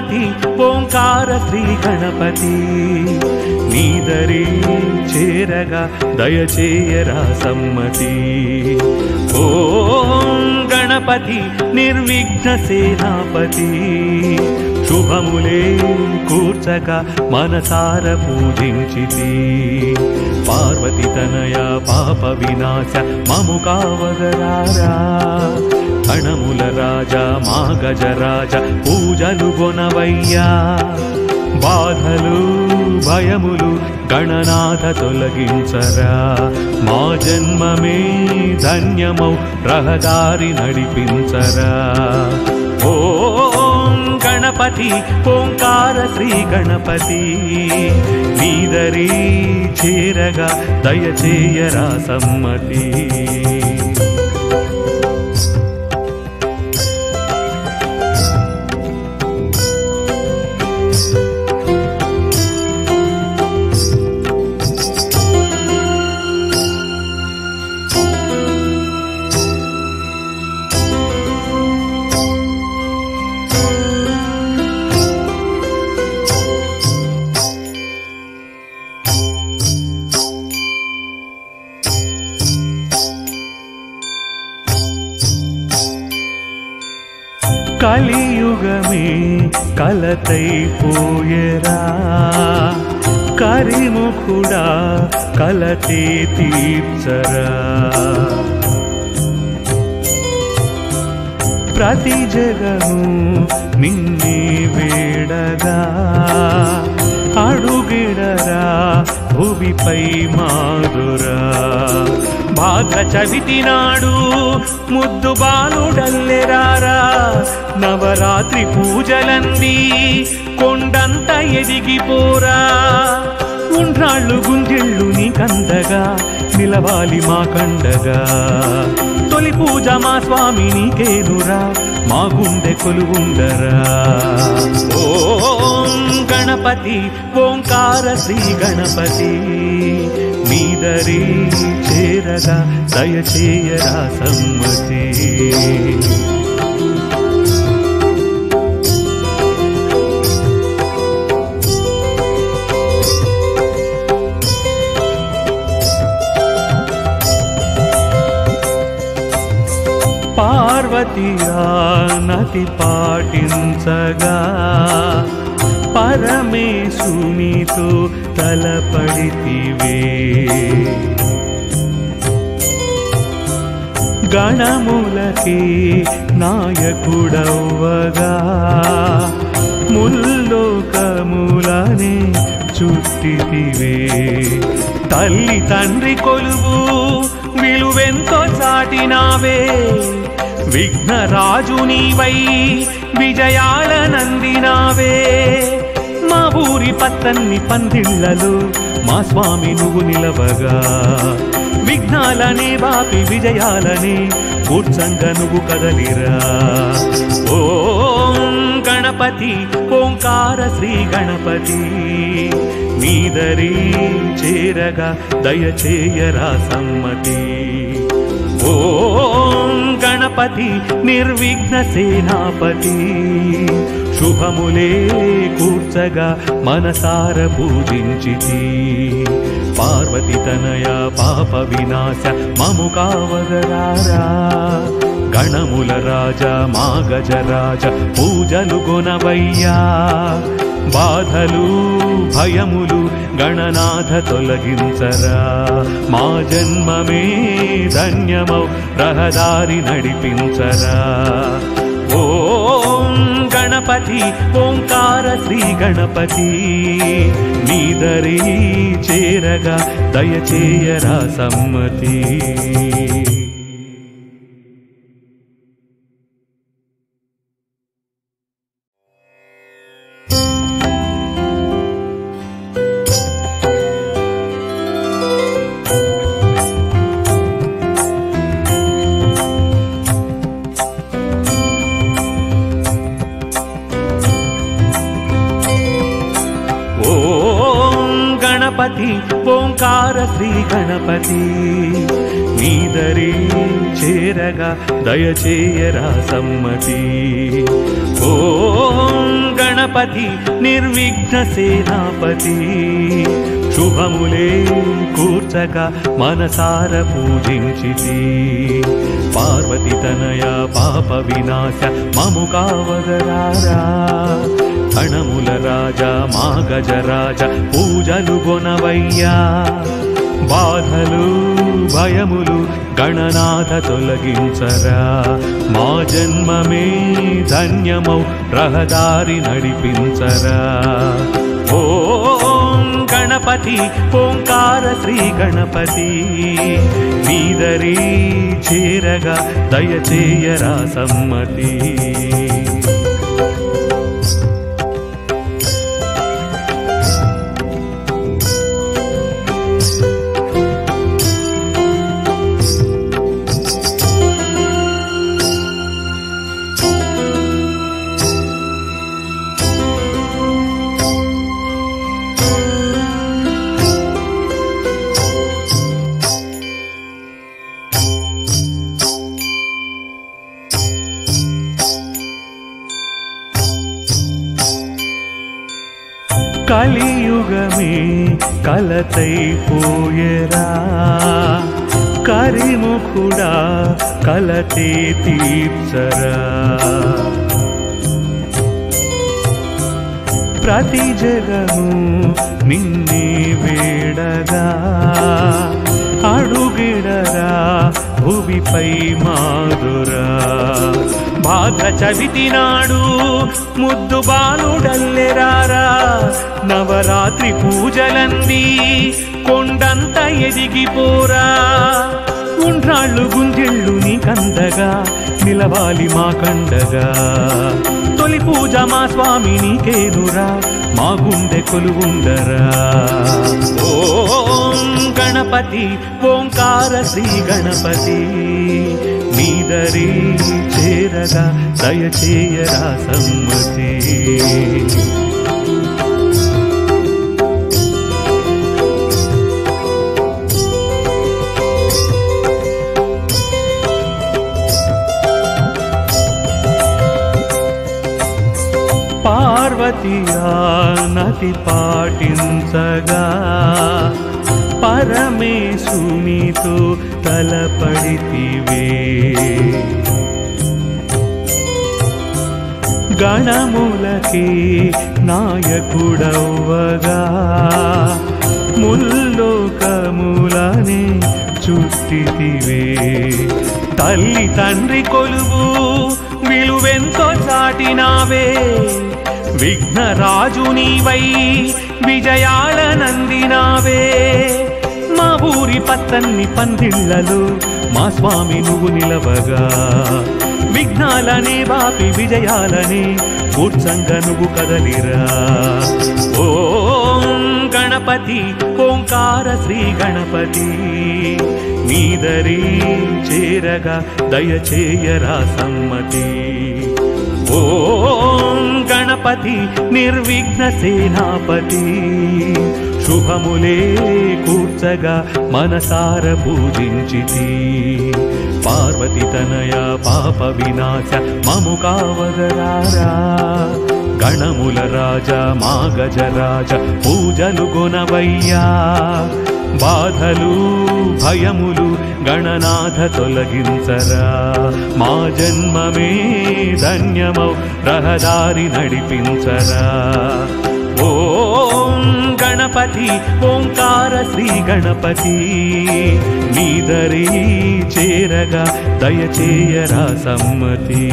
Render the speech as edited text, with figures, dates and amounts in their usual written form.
గణపతి ఓంకార శ్రీ గణపతి నీదరి చేరగా దయచేయరా సమ్మతి ఓం గణపతి నిర్విఘ్న సేనాపతి శుభములే కూర్చగా మనసార పూజించితి పార్వతి తనయ పాప వినాశ మము కావగరారా గణముల రాజా మా గజరాజ పూజలు గొనవయ్యా బాధలు భయములు గణనాథ తొలగించరా మా జన్మమే ధన్యమౌ రహదారి నడిపించరా ఓం గణపతి ఓంకార శ్రీ గణపతి నీదరి చేరగా దయచేయరా సమ్మతి కలియుగమే కలతైపోయేరా కరిముఖుడా కలతే తీర్చరా ప్రతి జగము నిన్నే వేడగా అడుగిడరా భువిపై మాదురా భాగ చవితి నాడు ముద్దు బాలుడల్లెరారా నవరాత్రి పూజలంది కొండంత ఎదిగిపోరా ఉండ్రాళ్ళు గుంజిళ్ళు నీకందగా నిలవాలి మా కండగా తొలి పూజ మా స్వామి నీకేనురా మా గుండె కొలువుండరా ఓం గణపతి ఓంకార శ్రీ గణపతి నీదరి చేరగా దయచేయరా సమ్మతి పార్వతి నతి పాటించగా పరమేశునితో తలపడితివే గణములకి నాయకుడవ్వగా ముల్లోకములనే చుట్టితివే తల్లి తండ్రి కొలువు విలువెంతో చాటినావే విఘ్నరాజు నీవై విజయాలనందినావే మా ఊరి పత్తన్ని పందిళ్లలో మా స్వామి నువ్వు నిలవగా విఘ్నాలనే బాపి విజయాలనే కూర్చంగా నువ్వు కదలిరా ఓం గణపతి ఓంకార శ్రీ గణపతి నీదరి చేరగా దయచేయరా సమ్మతి ఓం గణపతి నిర్విఘ్న సేనాపతి శుభములే కూర్చగా మనసార పూజించితి పార్వతి తనయ పాప వినాశ మము కావగరారా గణముల రాజా మా గజరాజ పూజలు గొనవయ్యా బాధలు భయములు గణనాథ తొలగించరా మా జన్మమే ధన్యమౌ రహదారి నడిపించరా ఓం గణపతి ఓంకార శ్రీ గణపతి నీదరి చేరగా దయచేయరా సమ్మతి గణపతి ఓంకార శ్రీ గణపతి నీదరి చేరగా దయచేయరా సమ్మతి ఓం గణపతి గణపతి నిర్విఘ్న సేనాపతి శుభములే కూర్చక మనసార పూజించితి పార్వతి తనయ పాప వినాశ మము కావగరారా గణముల రాజా మా గజరాజ పూజలు గొనవయ్యా బాధలు భయములు గణనాథ తొలగించరా మా జన్మమే ధన్యమౌ రహదారి నడిపించరా ఓం గణపతి ఓంకార శ్రీ గణపతి నీదరి చేరగా దయచేయరా సమ్మతి కలియుగమే కలతైపోయేరా కరిముఖుడా కలతే తీర్చరా ప్రతి జగము నిన్నే వేడగా అడుగిడరా భువిపై మాదురా భాద్ర చవితి నాడు ముద్దు బాలుడల్లెరారా నవరాత్రి పూజలంది కొండంత ఎదిగిపోరా ఉండ్రాళ్ళు గుంజెళ్ళు నీకందగా నిలవాలి మా కండగా తొలి పూజ మా స్వామి నీకేనురా మా గుండె కొలువుండరా ఓం గణపతి ఓంకార శ్రీ గణపతి నీదరి చేరగా దయచేయరా సమ్మతి పార్వతి నతి పాటించగా పరమేశునితో తలపడితివే గణములకి నాయకుడవ్వగా ముల్లోకములని చుట్టితివే తల్లి తండ్రి కొలువు విలువెంతో చాటినావే విఘ్నరాజు నీవై విజయాలనందినావే మా ఊరి పత్తన్ని పందిళ్లలో మా స్వామి నువ్వు నిలవగా విఘ్నాలనే వాపి విజయాలనే కూర్చంగా నువ్వు కదలిరా ఓం గణపతి ఓంకార శ్రీ గణపతి నీదరి చేరగా దయచేయరా సమ్మతి ఓం గణపతి నిర్విఘ్న సేనాపతి శుభములే కూర్చగా మనసార పూజించితి పార్వతి తనయ పాప వినాశ మము కావగరారా గణముల రాజా మా గజరాజ పూజలు గొనవయ్యా బాధలు భయములు గణనాథ తొలగించరా మా జన్మమే ధన్యమౌ రహదారి నడిపించరా ఓం గణపతి ఓంకార శ్రీ గణపతి నీదరి చేరగా దయచేయరా సమ్మతి